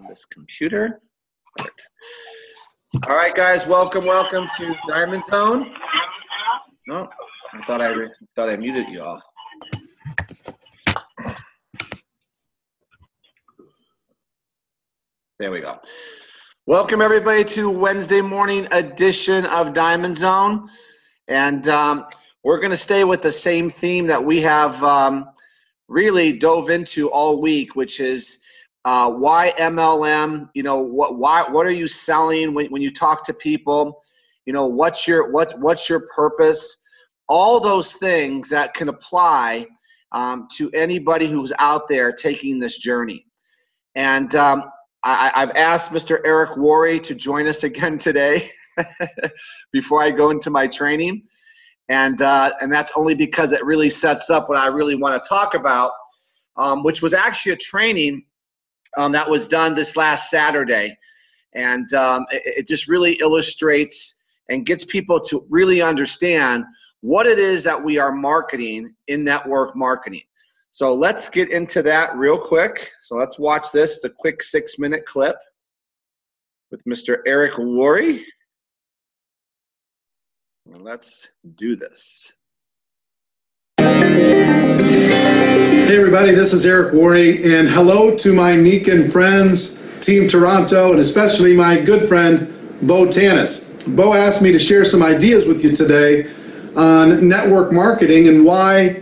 this computer. Perfect. All right, guys, welcome to Diamond Zone. No, I thought I muted you all. There we go. Welcome everybody to Wednesday morning edition of Diamond Zone, and we're going to stay with the same theme that we have really dove into all week, which is why MLM. You know, what are you selling when you talk to people? You know, what's your purpose? All those things that can apply to anybody who's out there taking this journey. And I've asked Mr. Eric Worre to join us again today before I go into my training. And that's only because it really sets up what I really want to talk about, which was actually a training that was done this last Saturday. And it just really illustrates and gets people to really understand what it is that we are marketing in network marketing. So let's get into that real quick. So let's watch this. It's a quick 6-minute clip with Mr. Eric Worre. And let's do this. Hey everybody, this is Eric Worre, and hello to my Nikan friends, Team Toronto, and especially my good friend, Bo Tanis. Bo asked me to share some ideas with you today on network marketing and why,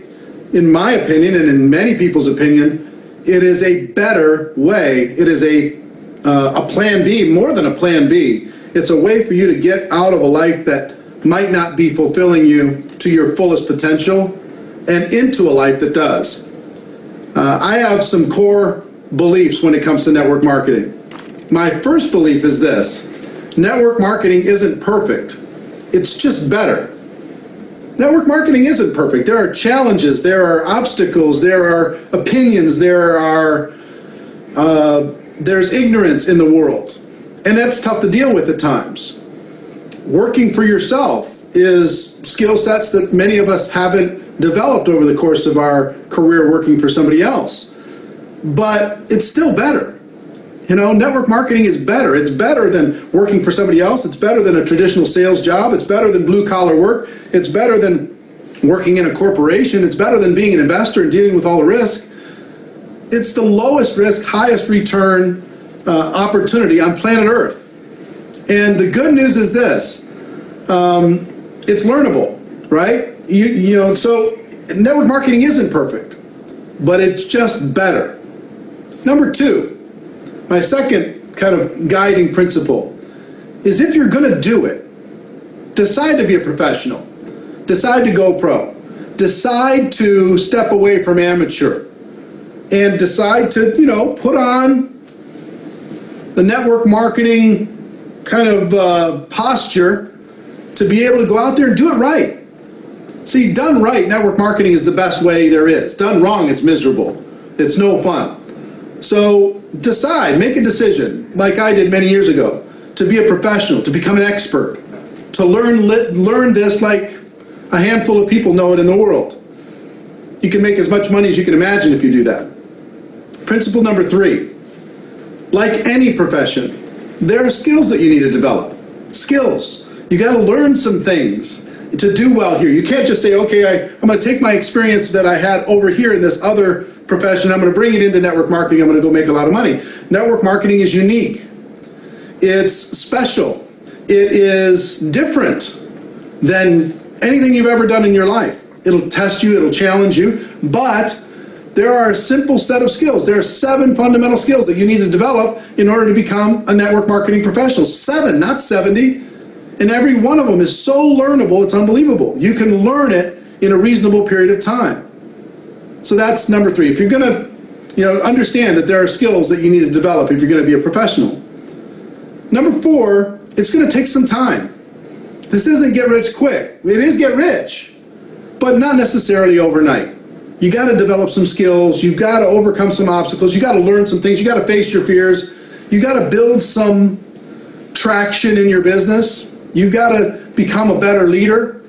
in my opinion, and in many people's opinion, it is a better way. It is a plan B, more than a plan B. It's a way for you to get out of a life that might not be fulfilling you to your fullest potential and into a life that does. I have some core beliefs when it comes to network marketing. My first belief is this: network marketing isn't perfect. It's just better. Network marketing isn't perfect. There are challenges, there are obstacles, there are opinions, there's ignorance in the world. And that's tough to deal with at times. Working for yourself is skill sets that many of us haven't developed over the course of our career working for somebody else. But it's still better. You know, network marketing is better. It's better than working for somebody else. It's better than a traditional sales job. It's better than blue-collar work. It's better than working in a corporation. It's better than being an investor and dealing with all the risk. It's the lowest risk, highest return opportunity on planet Earth. And the good news is this: it's learnable, right? You know, so network marketing isn't perfect, but it's just better. Number two, my second kind of guiding principle is, if you're going to do it, decide to be a professional. Decide to go pro. Decide to step away from amateur. And decide to, you know, put on the network marketing kind of posture to be able to go out there and do it right. See, done right, network marketing is the best way there is. Done wrong, it's miserable. It's no fun. So decide, make a decision, like I did many years ago, to be a professional, to become an expert, to learn this like a handful of people know it in the world. You can make as much money as you can imagine if you do that. Principle number 3, like any profession, there are skills that you need to develop. Skills. You got to learn some things to do well here. You can't just say, okay, I'm going to take my experience that I had over here in this other profession, I'm going to bring it into network marketing, I'm going to go make a lot of money. Network marketing is unique. It's special. It is different than anything you've ever done in your life. It'll test you, it'll challenge you, but there are a simple set of skills. There are 7 fundamental skills that you need to develop in order to become a network marketing professional. 7, not 70. And every one of them is so learnable, it's unbelievable. You can learn it in a reasonable period of time. So that's number 3. If you're going to, you know, understand that there are skills that you need to develop if you're going to be a professional. Number 4, it's going to take some time. This isn't get rich quick. It is get rich, but not necessarily overnight. You got to develop some skills. You've got to overcome some obstacles. You got to learn some things. You got to face your fears. You got to build some traction in your business. You've got to become a better leader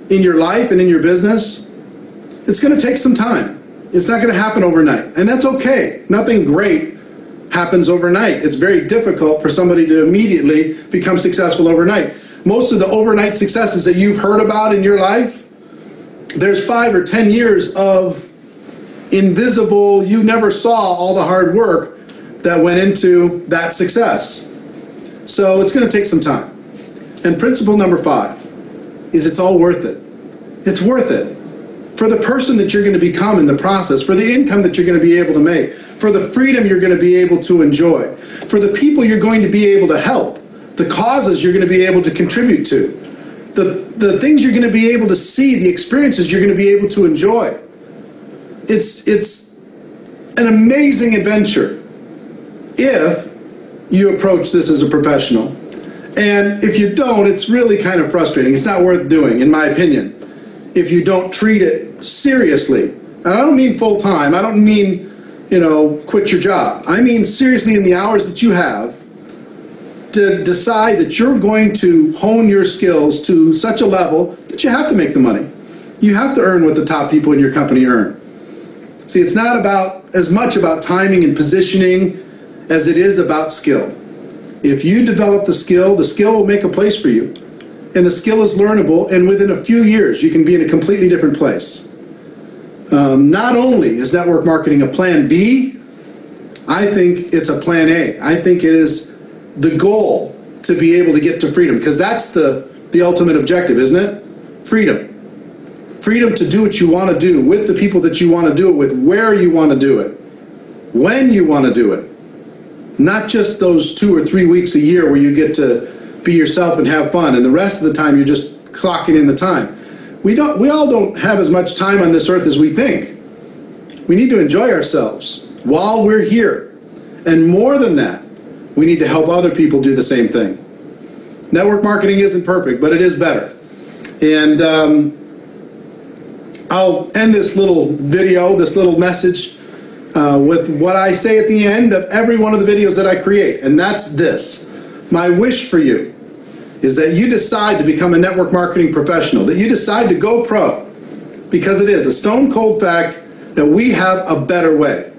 in your life and in your business. It's going to take some time. It's not going to happen overnight, and that's okay. Nothing great happens overnight. It's very difficult for somebody to immediately become successful overnight. Most of the overnight successes that you've heard about in your life, there's 5 or 10 years of invisible, you never saw all the hard work that went into that success. So it's going to take some time. And principle number 5 is it's all worth it. It's worth it. For the person that you're going to become in the process, for the income that you're going to be able to make, for the freedom you're going to be able to enjoy, for the people you're going to be able to help, the causes you're going to be able to contribute to, the things you're going to be able to see, the experiences you're going to be able to enjoy. It's an amazing adventure if you approach this as a professional. And if you don't, it's really kind of frustrating. It's not worth doing, in my opinion, if you don't treat it seriously. And I don't mean full-time. I don't mean, quit your job. I mean seriously in the hours that you have to decide that you're going to hone your skills to such a level that you have to make the money. You have to earn what the top people in your company earn. See, it's not as much about timing and positioning as it is about skill. If you develop the skill will make a place for you. And the skill is learnable, and within a few years, you can be in a completely different place. Not only is network marketing a plan B, I think it's a plan A. I think it is the goal to be able to get to freedom, because that's the ultimate objective, isn't it? Freedom. Freedom to do what you want to do with the people that you want to do it with, where you want to do it, when you want to do it. Not just those 2 or 3 weeks a year where you get to be yourself and have fun, and the rest of the time you're just clocking in the time. We all don't have as much time on this earth as we think. We need to enjoy ourselves while we're here. And more than that, we need to help other people do the same thing. Network marketing isn't perfect, but it is better. And I'll end this little video, this little message, with what I say at the end of every one of the videos that I create, and that's this. My wish for you is that you decide to become a network marketing professional, that you decide to go pro, because it is a stone cold fact that we have a better way.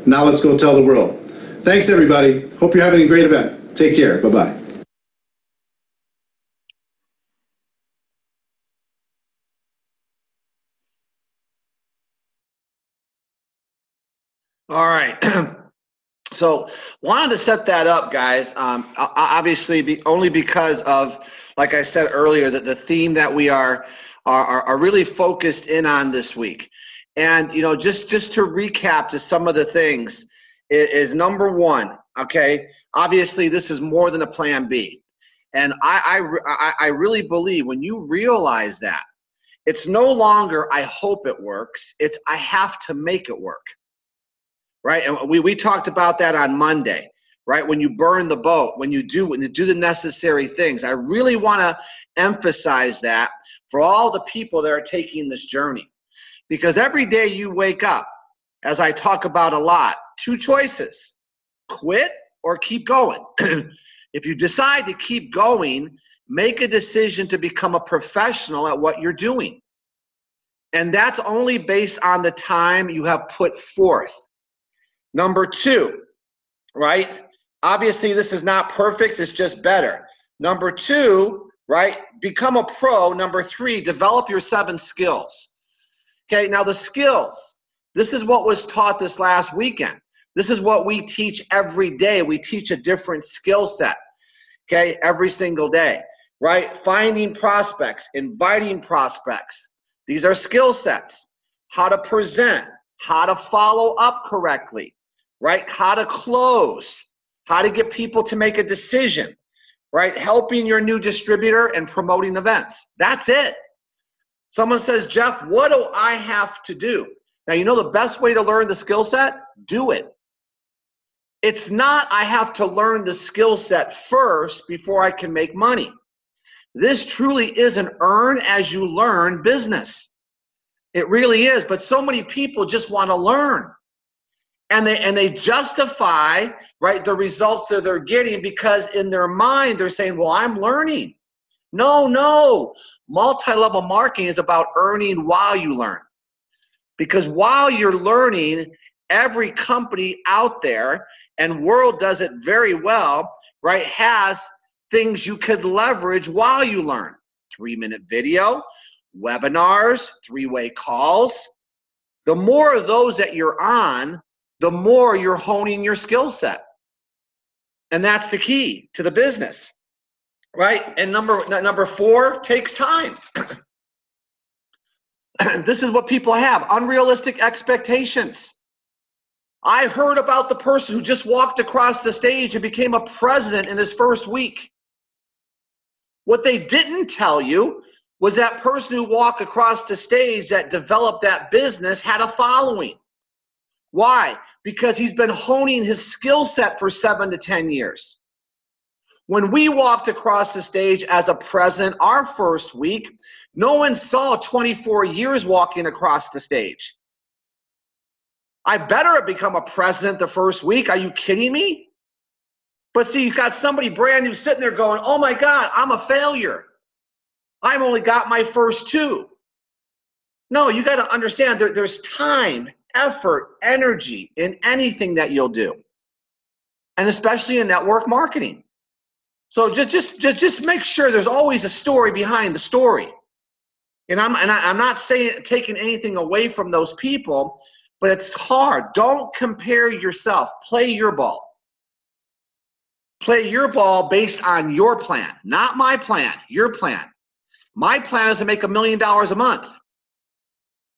Now let's go tell the world. Thanks, everybody. Hope you're having a great event. Take care. Bye-bye. All right. So wanted to set that up, guys. Obviously, only because of, like I said earlier, that the theme that we are really focused in on this week. And just to recap to some of the things is number one. Okay, obviously this is more than a plan B, and I really believe when you realize that it's no longer I hope it works. It's I have to make it work. Right, and we talked about that on Monday, right? When you burn the boat, when you do the necessary things. I really want to emphasize that for all the people that are taking this journey, because every day you wake up, as I talk about a lot, 2 choices: quit or keep going. If you decide to keep going, make a decision to become a professional at what you're doing, and that's only based on the time you have put forth. Number 2, right? Obviously, this is not perfect. It's just better. Number 2, right? Become a pro. Number 3, develop your 7 skills. Okay, now the skills. This is what was taught this last weekend. This is what we teach every day. We teach a different skill set, okay, every single day, right? Finding prospects, inviting prospects. These are skill sets. How to present, how to follow up correctly, right? How to close, how to get people to make a decision, right? Helping your new distributor and promoting events. That's it. Someone says, Jeff, what do I have to do? Now, the best way to learn the skill set? Do it. It's not I have to learn the skill set first before I can make money. This truly is an earn as you learn business. It really is, but so many people just want to learn. And they justify, right, the results that they're getting because in their mind they're saying, well, I'm learning. No. Multi-level marketing is about earning while you learn. Because while you're learning, every company out there, and world does it very well, right, has things you could leverage while you learn. 3-minute video, webinars, 3-way calls. The more of those that you're on, the more you're honing your skill set. And that's the key to the business, right? And number 4 takes time. This is what people have, unrealistic expectations. I heard about the person who just walked across the stage and became a president in his first week. What they didn't tell you was that person who walked across the stage that developed that business had a following. Why? Because he's been honing his skill set for 7 to 10 years. When we walked across the stage as a president our first week, no one saw 24 years walking across the stage. I better have become a president the first week. Are you kidding me? But see, you've got somebody brand new sitting there going, oh my God, I'm a failure. I've only got my first 2. No, you got to understand there's time, effort, energy in anything that you'll do. And especially in network marketing. So just make sure there's always a story behind the story. And I'm not saying taking anything away from those people, but it's hard. Don't compare yourself. Play your ball. Play your ball based on your plan, not my plan, your plan. My plan is to make $1 million a month.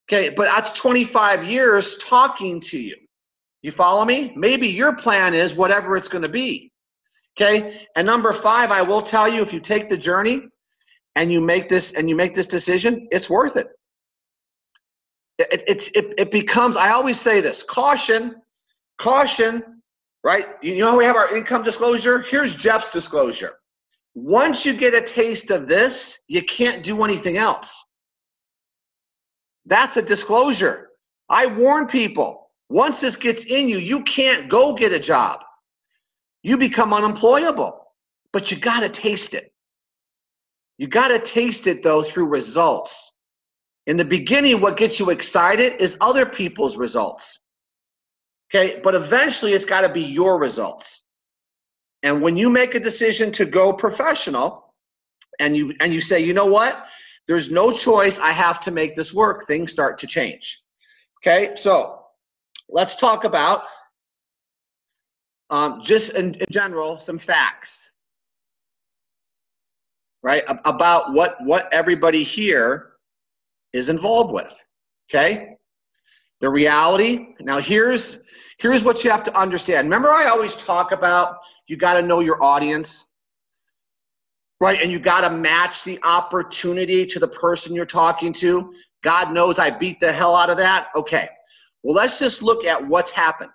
Okay, but that's 25 years talking to you. You follow me? Maybe your plan is whatever it's going to be. Okay, and number 5, I will tell you, if you take the journey and you make this decision, it's worth it. It becomes, I always say this, caution, right? You know how we have our income disclosure? Here's Jeff's disclosure. Once you get a taste of this, you can't do anything else. That's a disclosure. I warn people, once this gets in you, you can't go get a job. You become unemployable, but you got to taste it. You got to taste it, though, through results. In the beginning, what gets you excited is other people's results. Okay, but eventually it's got to be your results. And when you make a decision to go professional and you say, you know what, there's no choice, I have to make this work, things start to change. Okay, so let's talk about just in general some facts, right, about what everybody here is involved with. Okay, the reality. Now here's what you have to understand. Remember, I always talk about you got to know your audience, right? And you got to match the opportunity to the person you're talking to. God knows I beat the hell out of that. Okay, well, let's just look at what's happened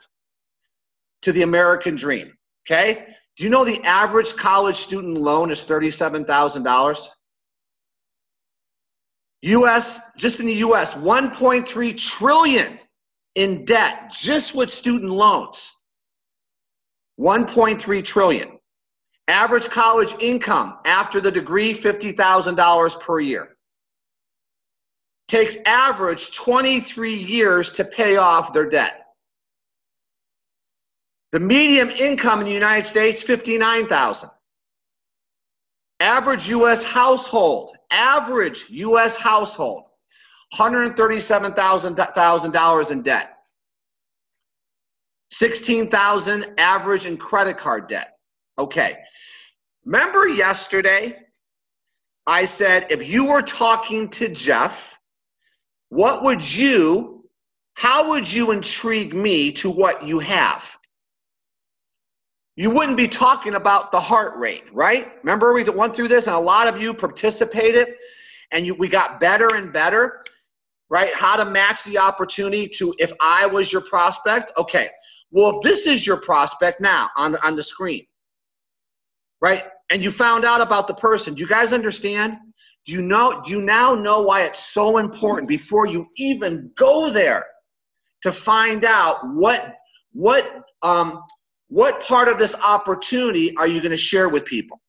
to the American dream. Okay, do you know the average college student loan is $37,000? Just in the US, 1.3 trillion in debt just with student loans. 1.3 trillion. Average college income after the degree, $50,000 per year. Takes average 23 years to pay off their debt. The median income in the United States, $59,000. Average U.S. household, $137,000 in debt. $16,000 average in credit card debt. Okay. Remember yesterday, I said, if you were talking to Jeff, how would you intrigue me to what you have? You wouldn't be talking about the heart rate, right? Remember we went through this and a lot of you participated and we got better and better, right? How to match the opportunity to if I was your prospect. Okay, well, if this is your prospect now on the screen, right? And you found out about the person, do you guys understand? Do you now know why it's so important before you even go there to find out what part of this opportunity are you going to share with people?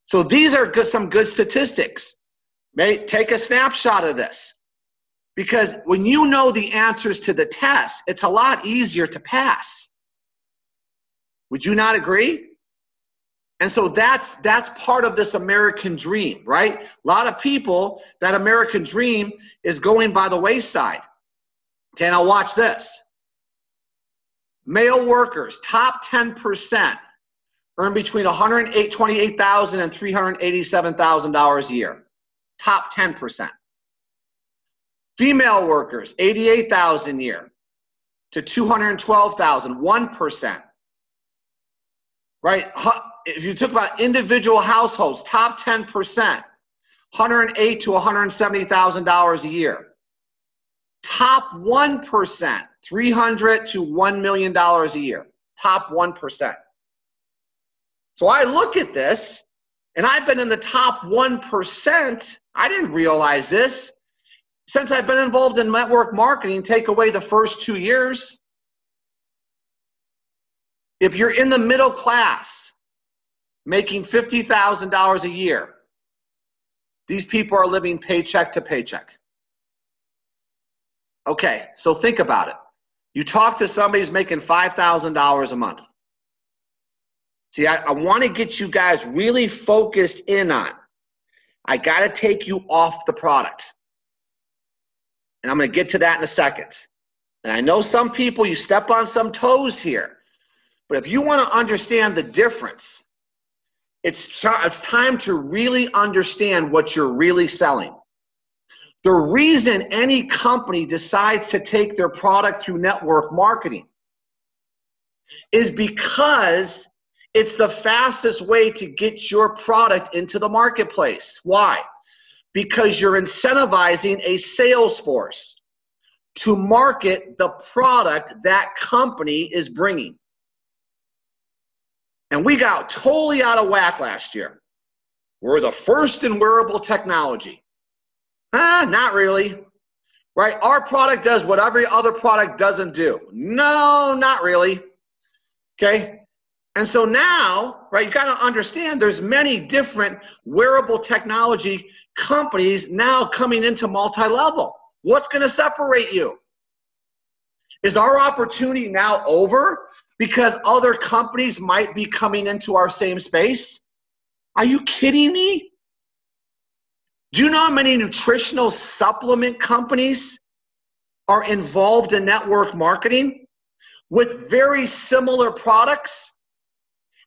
So these are some good statistics. Take a snapshot of this. Because when you know the answers to the test, it's a lot easier to pass. Would you not agree? And so that's part of this American dream, right? A lot of people, that American dream is going by the wayside. Okay, now watch this. Male workers, top 10%, earn between $128,000 and $387,000 a year. Top 10%. Female workers, $88,000 a year to $212,000, 1%. Right? If you talk about individual households, top 10%, $108,000 to $170,000 a year. Top 1%, $300,000 to $1 million a year. Top 1%. So I look at this, and I've been in the top 1%. I didn't realize this. Since I've been involved in network marketing, take away the first 2 years. If you're in the middle class, making $50,000 a year, these people are living paycheck to paycheck. Okay, so think about it. You talk to somebody who's making $5,000 a month. See, I want to get you guys really focused in on, I got to take you off the product. And I'm going to get to that in a second. And I know some people, you step on some toes here. But if you want to understand the difference, it's time to really understand what you're really selling. The reason any company decides to take their product through network marketing is because it's the fastest way to get your product into the marketplace. Why? Because you're incentivizing a sales force to market the product that company is bringing. And we got totally out of whack last year. We're the first in wearable technology. Not really. Right? Our product does what every other product doesn't do. No, not really. Okay? And so now, right, you got to understand there's many different wearable technology companies now coming into multi-level. What's going to separate you? Is our opportunity now over because other companies might be coming into our same space? Are you kidding me? Do you know how many nutritional supplement companies are involved in network marketing with very similar products?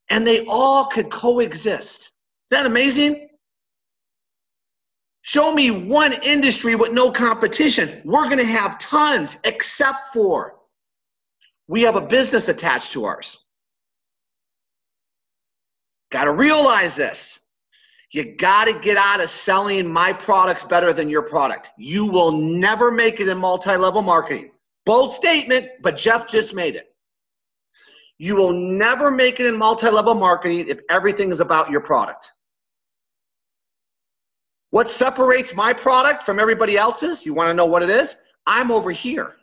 And they all could coexist. Is that amazing? Show me one industry with no competition. We're going to have tons, except for we have a business attached to ours. Got to realize this. You got to get out of selling my products better than your product. You will never make it in multi-level marketing. Bold statement, but Jeff just made it. You will never make it in multi-level marketing if everything is about your product. What separates my product from everybody else's? You want to know what it is? I'm over here.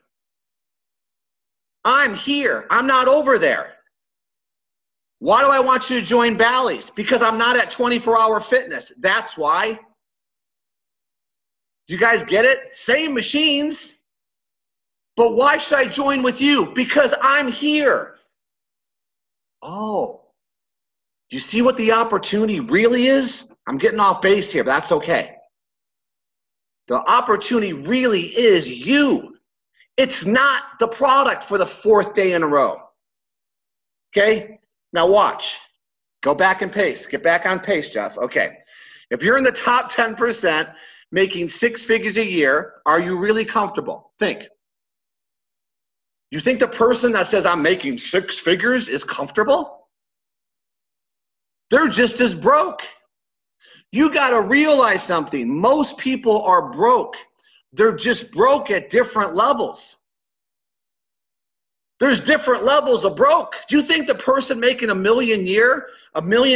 I'm here. I'm not over there. Why do I want you to join Bally's? Because I'm not at 24-hour fitness. That's why. Do you guys get it? Same machines. But why should I join with you? Because I'm here. Oh, do you see what the opportunity really is? I'm getting off base here, but that's okay. The opportunity really is you. It's not the product for the 4th day in a row. Okay? Now watch. Go back and pace. Get back on pace, Jeff. Okay. If you're in the top 10% making 6 figures a year, are you really comfortable? Think. You think the person that says I'm making 6 figures is comfortable? They're just as broke. You got to realize something. Most people are broke. They're just broke at different levels. There's different levels of broke. Do you think the person making $1 million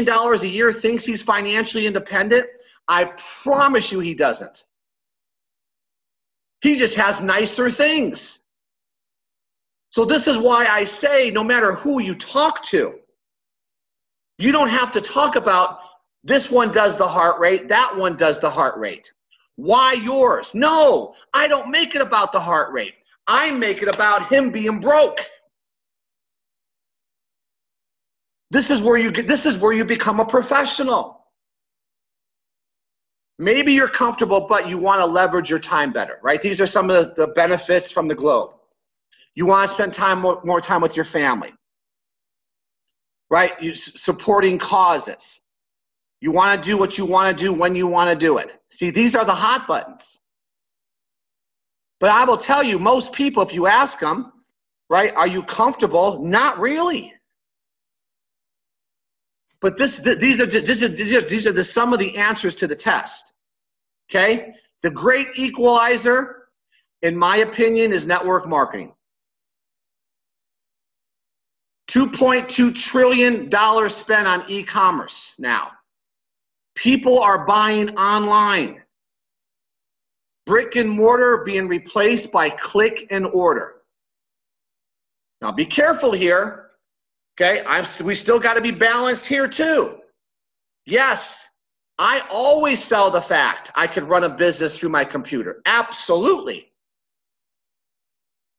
a year thinks he's financially independent? I promise you he doesn't. He just has nicer things. So this is why I say no matter who you talk to, you don't have to talk about this one does the heart rate, that one does the heart rate. Why yours? No, I don't make it about the heart rate. I make it about him being broke. This is where you become a professional. Maybe you're comfortable, but you want to leverage your time better, right? These are some of the benefits from the globe. You want to spend more time with your family, right? You supporting causes. You want to do what you want to do when you want to do it. See, these are the hot buttons. But I will tell you, most people, if you ask them, right, are you comfortable? Not really. But these are some of the answers to the test. Okay? The great equalizer, in my opinion, is network marketing. $2.2 trillion spent on e-commerce now. People are buying online. Brick and mortar being replaced by click and order. Now be careful here. Okay, we still got to be balanced here too. Yes, I always sell the fact I could run a business through my computer. Absolutely.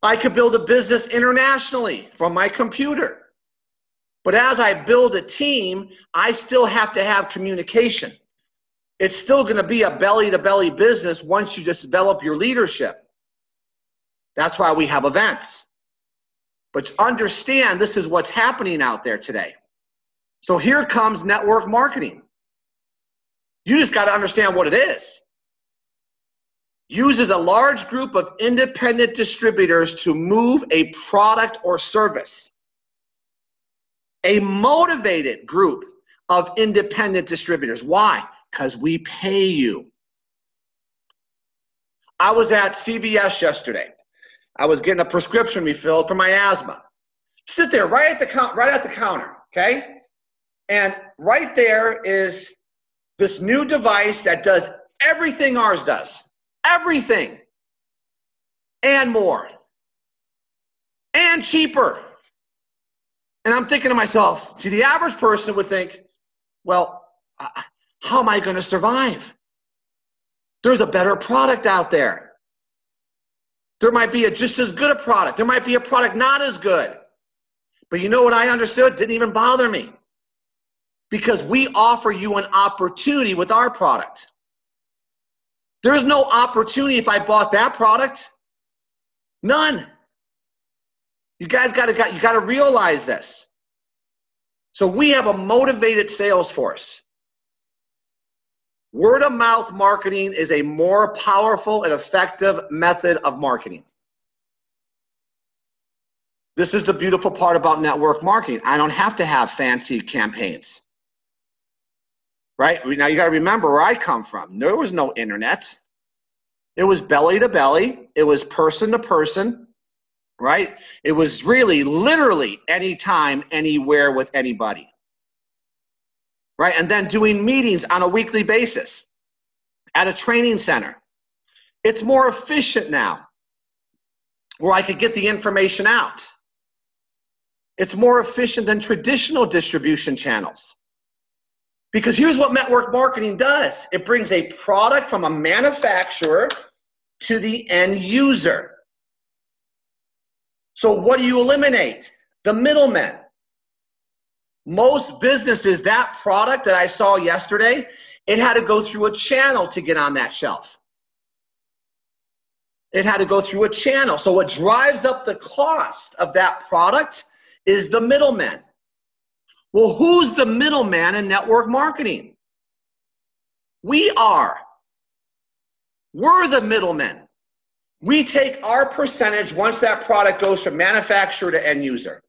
I could build a business internationally from my computer. But as I build a team, I still have to have communication. It's still going to be a belly-to-belly business once you just develop your leadership. That's why we have events. But understand this is what's happening out there today. So here comes network marketing. You just got to understand what it is. Uses a large group of independent distributors to move a product or service. A motivated group of independent distributors. Why? Because we pay you. I was at CVS yesterday. I was getting a prescription refilled for my asthma. Sit there right at the counter, okay? And right there is this new device that does everything ours does. Everything. And more. And cheaper. And I'm thinking to myself, see, the average person would think, well, how am I going to survive? There's a better product out there. There might be just as good a product. There might be a product not as good. But you know what I understood? Didn't even bother me. Because we offer you an opportunity with our product. There's no opportunity if I bought that product. None. You guys got to realize this. So we have a motivated sales force. Word of mouth marketing is a more powerful and effective method of marketing. This is the beautiful part about network marketing. I don't have to have fancy campaigns. Right? Now you got to remember where I come from. There was no internet. It was belly to belly. It was person to person. Right? It was really literally anytime, anywhere with anybody. Right? And then doing meetings on a weekly basis at a training center. It's more efficient now where I could get the information out. It's more efficient than traditional distribution channels. Because here's what network marketing does. It brings a product from a manufacturer to the end user. So what do you eliminate? The middlemen. Most businesses, that product that I saw yesterday, it had to go through a channel to get on that shelf. It had to go through a channel. So what drives up the cost of that product is the middlemen. Well, who's the middleman in network marketing? We are. We're the middlemen. We take our percentage once that product goes from manufacturer to end user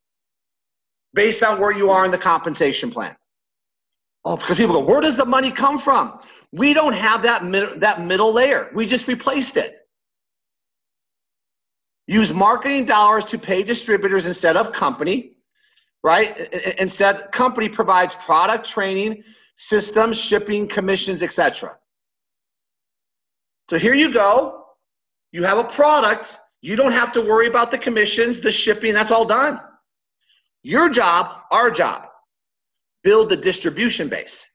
based on where you are in the compensation plan. Oh, because people go, where does the money come from? We don't have that middle layer. We just replaced it. Use marketing dollars to pay distributors instead of company, right? Instead, company provides product, training, systems, shipping, commissions, etc. So here you go. You have a product. You don't have to worry about the commissions, the shipping. That's all done. Your job, our job, build the distribution base.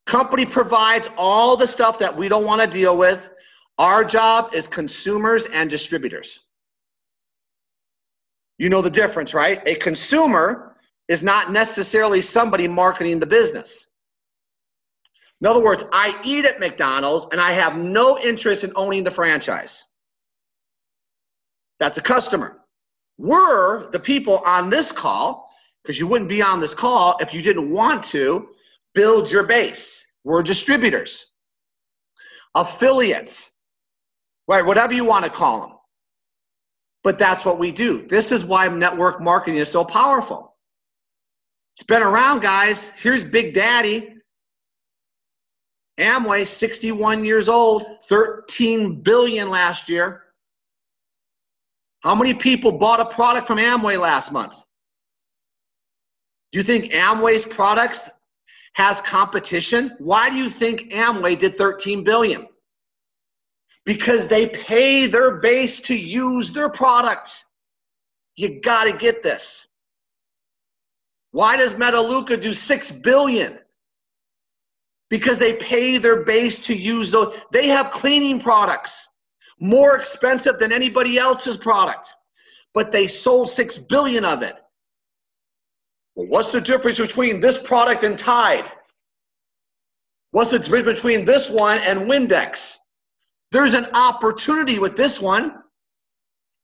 Company provides all the stuff that we don't want to deal with. Our job is consumers and distributors. You know the difference, right? A consumer is not necessarily somebody marketing the business. In other words, I eat at McDonald's and I have no interest in owning the franchise. That's a customer. We're the people on this call, because you wouldn't be on this call if you didn't want to build your base. We're distributors, affiliates, right? Whatever you want to call them. But that's what we do. This is why network marketing is so powerful. It's been around, guys. Here's Big Daddy. Amway, 61 years old, 13 billion last year. How many people bought a product from Amway last month? Do you think Amway's products has competition? Why do you think Amway did 13 billion? Because they pay their base to use their product. You got to get this. Why does Metaluca do 6 billion? Because they pay their base to use those. They have cleaning products, more expensive than anybody else's product, but they sold 6 billion of it. Well, what's the difference between this product and Tide? What's the difference between this one and Windex? There's an opportunity with this one,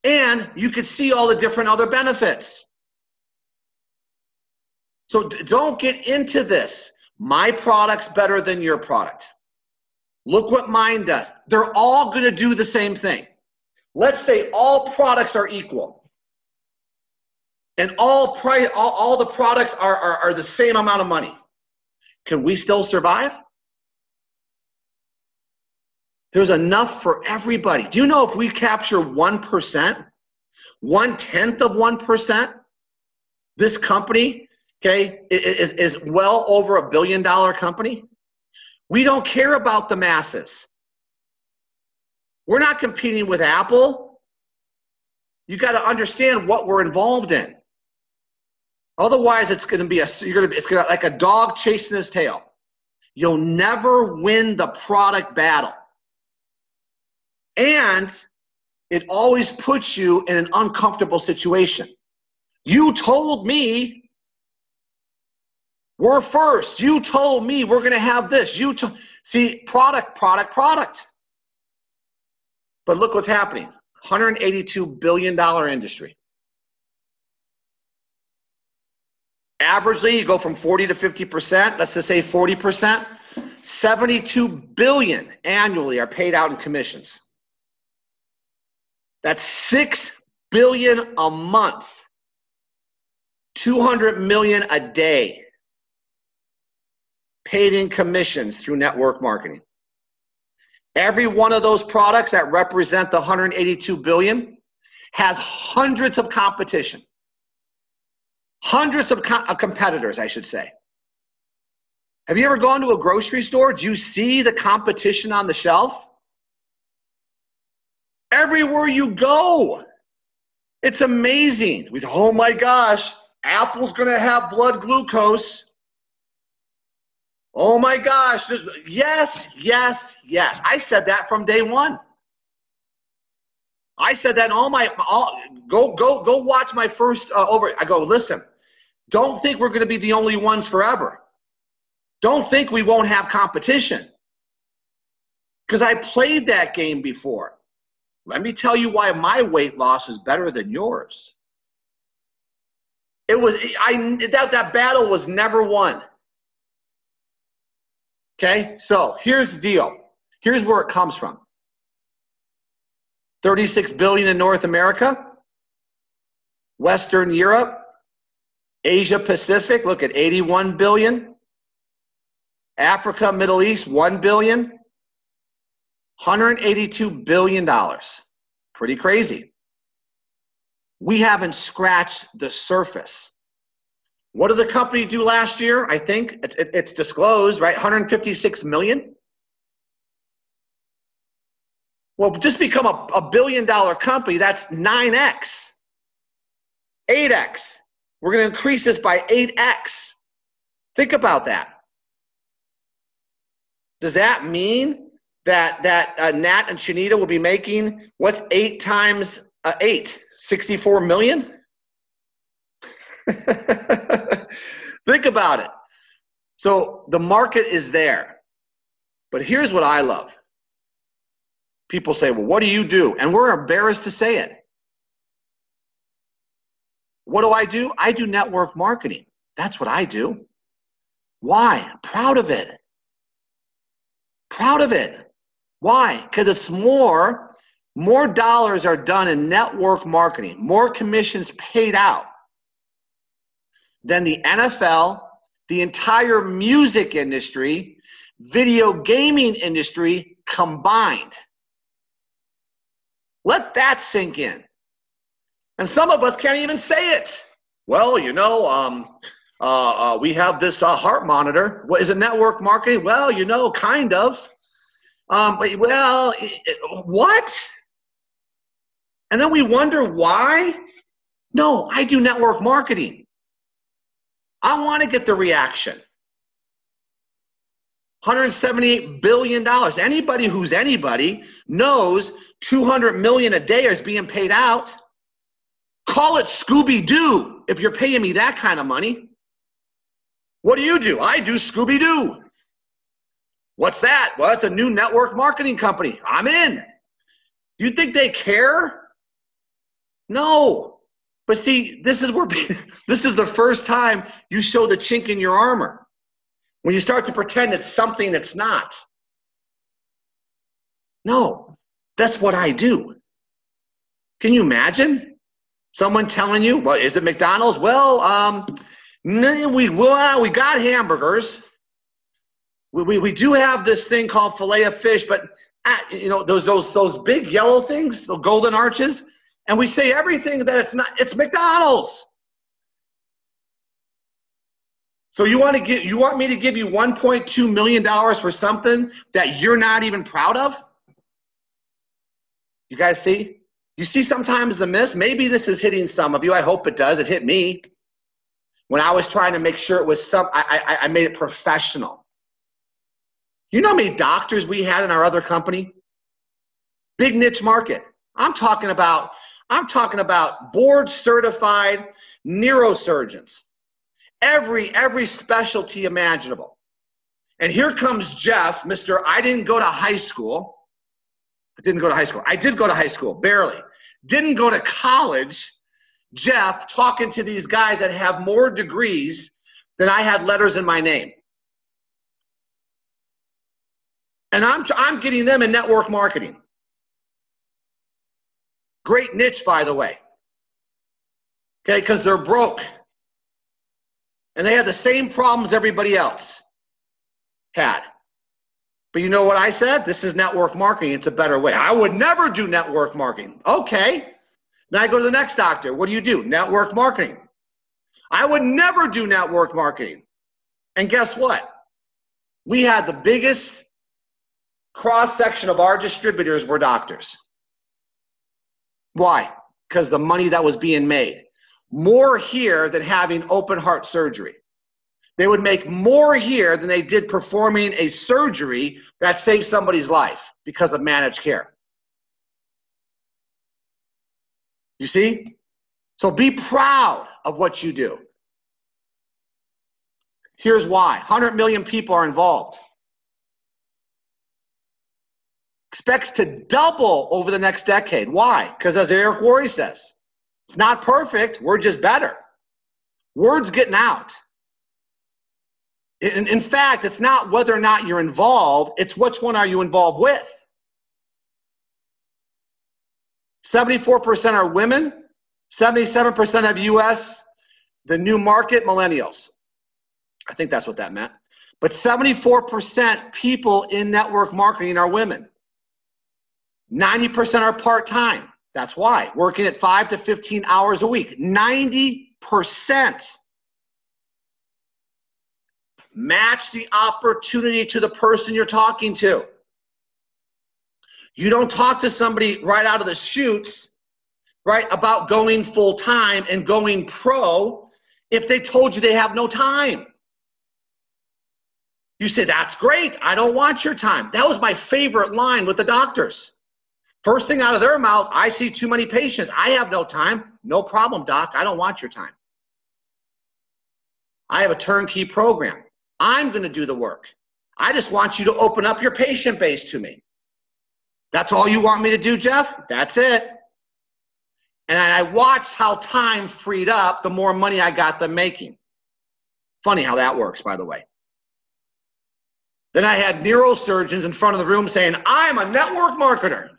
and you could see all the different other benefits. So don't get into this. My product's better than your product. Look what mine does. They're all going to do the same thing. Let's say all products are equal, and all the products are the same amount of money. Can we still survive? There's enough for everybody. Do you know if we capture 1%, 1/10 of 1%, this company, okay, is well over $1 billion company? We don't care about the masses. We're not competing with Apple. You got to understand what we're involved in. Otherwise, it's going to be like a dog chasing his tail. You'll never win the product battle. And it always puts you in an uncomfortable situation. You told me we're first. You told me we're going to have this. See, product. But look what's happening. $182 billion industry. Averagely, you go from 40 to 50%. Let's just say 40%. 72 billion annually are paid out in commissions. That's 6 billion a month. 200 million a day paid in commissions through network marketing. Every one of those products that represent the 182 billion has hundreds of competition. Hundreds of competitors, I should say. Have you ever gone to a grocery store? Do you see the competition on the shelf? Everywhere you go. It's amazing. We thought, oh my gosh, Apple's going to have blood glucose. Oh my gosh. Yes. I said that from day one. I said that in go watch my first I go, listen, don't think we're going to be the only ones forever. Don't think we won't have competition. Because I played that game before. Let me tell you why my weight loss is better than yours. That battle was never won. Okay, so here's the deal. Here's where it comes from. 36 billion in North America, Western Europe, Asia Pacific, look at 81 billion. Africa, Middle East, 1 billion. $182 billion. Pretty crazy. We haven't scratched the surface. What did the company do last year? I think it's disclosed, right? 156 million. Well, just become a $1 billion company, that's 9x, 8x. We're going to increase this by 8x. Think about that. Does that mean that Nat and Shanita will be making, what's 8 times 8? 64 million? Think about it. So the market is there. But here's what I love. People say, well, what do you do? And we're embarrassed to say it. What do? I do network marketing. That's what I do. Why? I'm proud of it. Proud of it. Why? Because it's more dollars are done in network marketing, more commissions paid out than the NFL, the entire music industry, video gaming industry combined. Let that sink in. And some of us can't even say it. Well, you know, we have this heart monitor. What is it, network marketing? Well, you know, kind of. Well, what? And then we wonder why? No, I do network marketing. I want to get the reaction. $178 billion. Anybody who's anybody knows $200 million a day is being paid out. Call it Scooby-Doo if you're paying me that kind of money. What do? I do Scooby-Doo. What's that? Well, it's a new network marketing company. I'm in. Do you think they care? No. But see, this is the first time you show the chink in your armor. When you start to pretend it's something it's not. No, that's what I do. Can you imagine someone telling you, well, is it McDonald's? Well, we got hamburgers. We do have this thing called filet of fish, but you know, those big yellow things, the golden arches, and we say everything that it's not, it's McDonald's. So you want me to give you $1.2 million for something that you're not even proud of? You guys see? You see sometimes the miss? Maybe this is hitting some of you. I hope it does. It hit me. When I was trying to make sure it was I made it professional. You know how many doctors we had in our other company? Big niche market. I'm talking about board certified neurosurgeons. Every specialty imaginable. And here comes Jeff, Mr. I didn't go to high school. I did go to high school, barely. Didn't go to college. Jeff talking to these guys that have more degrees than I had letters in my name. And I'm getting them in network marketing. Great niche, by the way. Okay, because they're broke. And they had the same problems everybody else had. But you know what I said? This is network marketing. It's a better way. I would never do network marketing. Okay. Then I go to the next doctor. What do? Network marketing. I would never do network marketing. And guess what? We had the biggest cross-section of our distributors were doctors. Why? Because the money that was being made. More here than having open heart surgery. They would make more here than they did performing a surgery that saved somebody's life because of managed care. You see? So be proud of what you do. Here's why. 100 million people are involved. Expects to double over the next decade. Why? Because as Eric Worre says, it's not perfect. We're just better. Word's getting out. In fact, it's not whether or not you're involved. It's which one are you involved with. 74% are women. 77% of U.S., the new market, millennials. I think that's what that meant. But 74% people in network marketing are women. 90% are part-time. That's why. Working at 5 to 15 hours a week. 90%. Match the opportunity to the person you're talking to. You don't talk to somebody right out of the chutes, right, about going full-time and going pro if they told you they have no time. You say, that's great. I don't want your time. That was my favorite line with the doctors. First thing out of their mouth, I see too many patients. I have no time. No problem, doc. I don't want your time. I have a turnkey program. I'm going to do the work. I just want you to open up your patient base to me. That's all you want me to do, Jeff? That's it. And I watched how time freed up the more money I got them making. Funny how that works, by the way. Then I had neurosurgeons in front of the room saying, I'm a network marketer.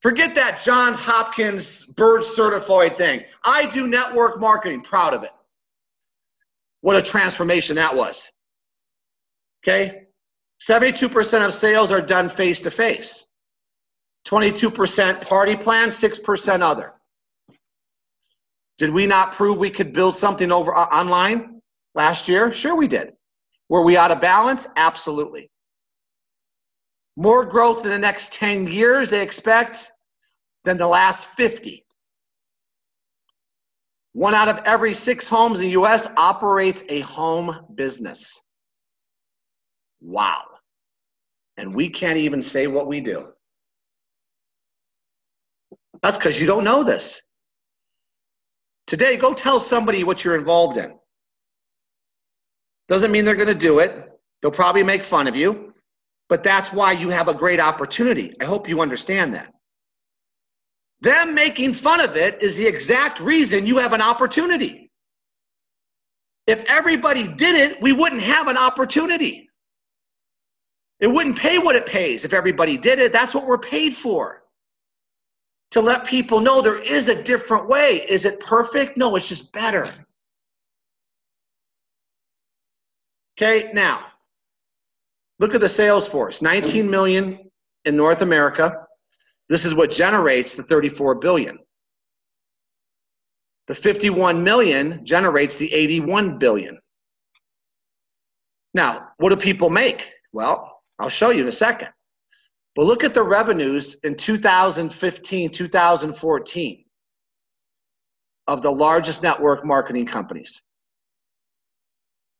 Forget that Johns Hopkins Bird certified thing. I do network marketing, proud of it. What a transformation that was. Okay? 72% of sales are done face-to-face. 22% party plan, 6% other. Did we not prove we could build something over online last year? Sure we did. Were we out of balance? Absolutely. More growth in the next 10 years they expect than the last 50. 1 out of every 6 homes in the U.S. operates a home business. Wow. And we can't even say what we do. That's because you don't know this. Today, go tell somebody what you're involved in. Doesn't mean they're going to do it. They'll probably make fun of you. But that's why you have a great opportunity. I hope you understand that. Them making fun of it is the exact reason you have an opportunity. If everybody did it, we wouldn't have an opportunity. It wouldn't pay what it pays if everybody did it. That's what we're paid for. To let people know there is a different way. Is it perfect? No, it's just better. Okay, now, look at the sales force. 19 million in North America. This is what generates the 34 billion. The 51 million generates the 81 billion. Now, what do people make? Well, I'll show you in a second. But look at the revenues in 2015, 2014 of the largest network marketing companies.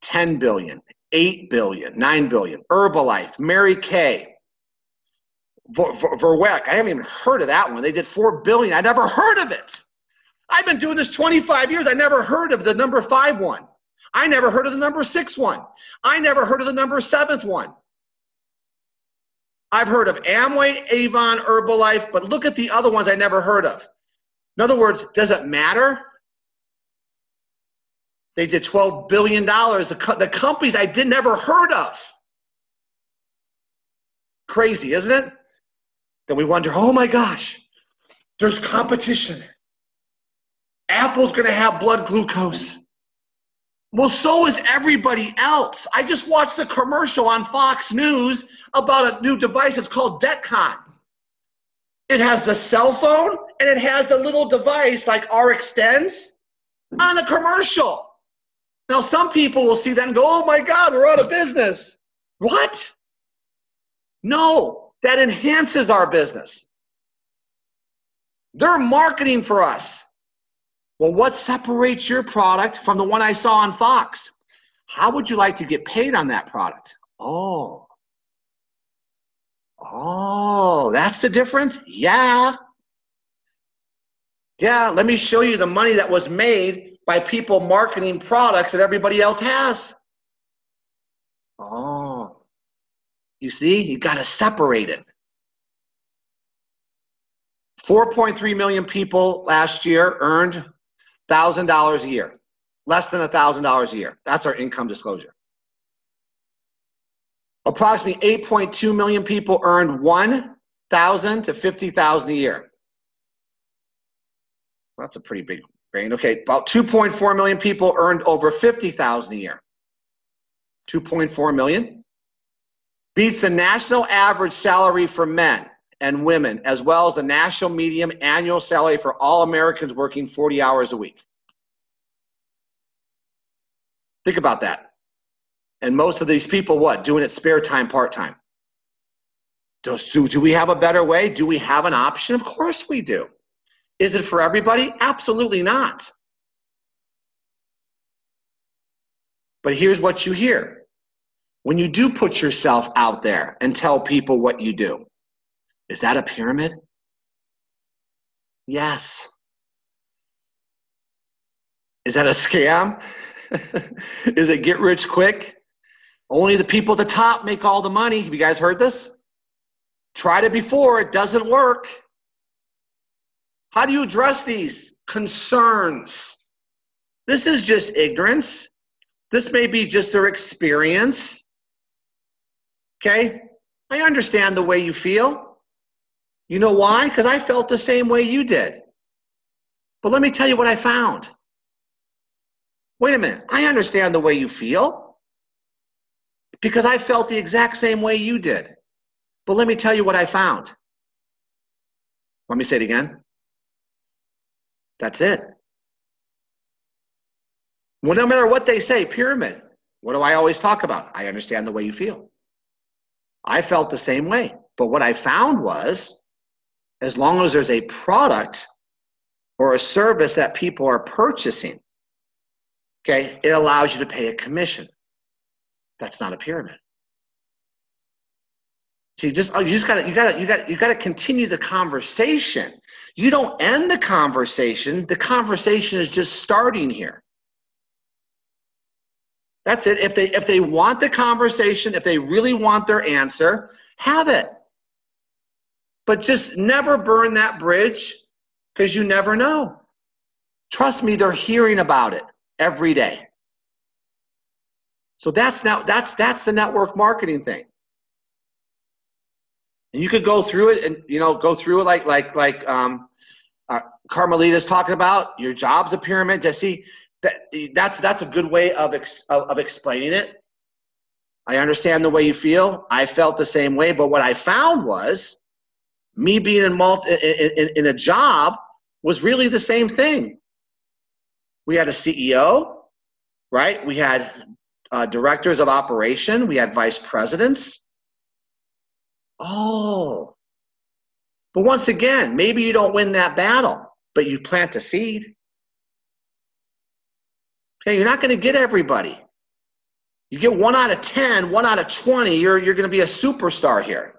10 billion, 8 billion, 9 billion. Herbalife, Mary Kay, Verweck. I haven't even heard of that one. They did 4 billion. I never heard of it. I've been doing this 25 years. I never heard of the number 5 one. I never heard of the number 6 one. I never heard of the number 7th one. I've heard of Amway, Avon, Herbalife, but look at the other ones I never heard of. In other words, does it matter? They did $12 billion. The companies I never heard of. Crazy, isn't it? Then we wonder, oh my gosh, there's competition. Apple's going to have blood glucose. Well, so is everybody else. I just watched a commercial on Fox News about a new device. It's called DebtCon. It has the cell phone and it has the little device like RXtends on a commercial. Now, some people will see that and go, oh my God, we're out of business. What? No, that enhances our business. They're marketing for us. Well, what separates your product from the one I saw on Fox? How would you like to get paid on that product? Oh, that's the difference? Yeah. Yeah, let me show you the money that was made by people marketing products that everybody else has. Oh, you see, you got to separate it. 4.3 million people last year earned $1,000 a year, less than $1,000 a year. That's our income disclosure. Approximately 8.2 million people earned $1,000 to $50,000 a year. That's a pretty big range. Okay, about 2.4 million people earned over $50,000 a year. 2.4 million beats the national average salary for men and women, as well as the national median annual salary for all Americans working 40 hours a week. Think about that. And most of these people, what? Doing it spare time, part-time. Do we have a better way? Do we have an option? Of course we do. Is it for everybody? Absolutely not. But here's what you hear. when you do put yourself out there and tell people what you do, is that a pyramid? Yes. Is that a scam? Is it get rich quick? Only the people at the top make all the money. Have you guys heard this? Tried it before, it doesn't work. How do you address these concerns? This is just ignorance. This may be just their experience. Okay? I understand the way you feel. You know why? Because I felt the same way you did. But let me tell you what I found. Wait a minute. I understand the way you feel because I felt the exact same way you did. But let me tell you what I found. Let me say it again. That's it. Well, no matter what they say, pyramid. What do I always talk about? I understand the way you feel. I felt the same way. But what I found was, as long as there's a product or a service that people are purchasing, okay, it allows you to pay a commission. That's not a pyramid. So you gotta continue the conversation. You don't end the conversation. The conversation is just starting here. That's it. If they want the conversation, if they really want their answer, have it. But just never burn that bridge because you never know. Trust me, they're hearing about it every day. So that's the network marketing thing. And you could go through it and go through it like Carmelita's talking about. Your job's a pyramid. To see that's a good way of explaining it. I understand the way you feel. I felt the same way. But what I found was me being in a job was really the same thing. We had a CEO, right? We had directors of operation. We had vice presidents. Oh. But once again, maybe you don't win that battle, but you plant a seed. Okay, you're not going to get everybody. You get 1 out of 10, 1 out of 20, you're going to be a superstar here.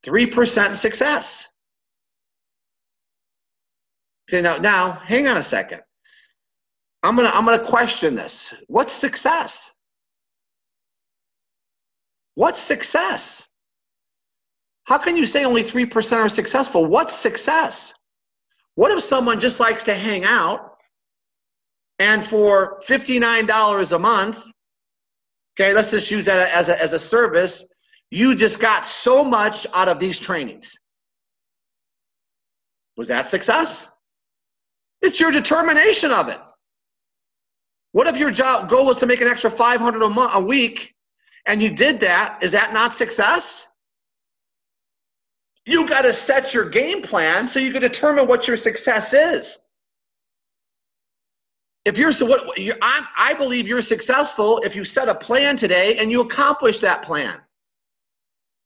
3% success. Okay, now hang on a second. I'm gonna question this. What's success? What's success? How can you say only 3% are successful? What's success? What if someone just likes to hang out and for $59 a month, okay, let's just use that as a service, you just got so much out of these trainings? Was that success? It's your determination of it. What if your job goal was to make an extra $500 a week and you did that? Is that not success? You got to set your game plan so you can determine what your success is. I believe you're successful if you set a plan today and you accomplish that plan.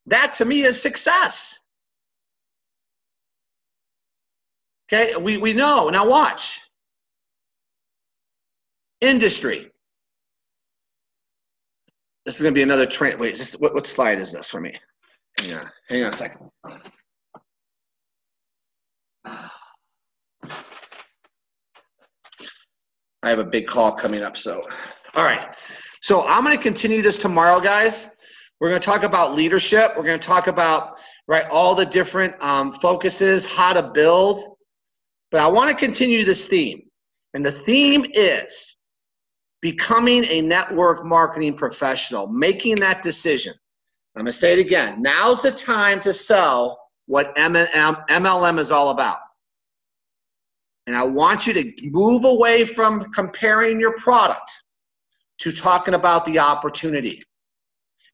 That to me is success. Okay, we know. Now watch. Industry. This is going to be another train. Wait, what slide is this for me? Hang on a second. I have a big call coming up, so. All right. So I'm going to continue this tomorrow, guys. We're going to talk about leadership. We're going to talk about, right, all the different focuses, how to build. But I want to continue this theme. And the theme is becoming a network marketing professional, making that decision. I'm going to say it again. Now's the time to sell what MLM is all about. And I want you to move away from comparing your product to talking about the opportunity.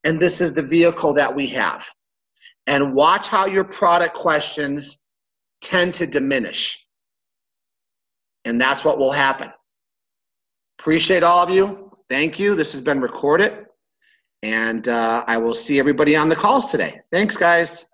And this is the vehicle that we have. And watch how your product questions tend to diminish. And that's what will happen. Appreciate all of you. Thank you. This has been recorded. And I will see everybody on the calls today. Thanks, guys.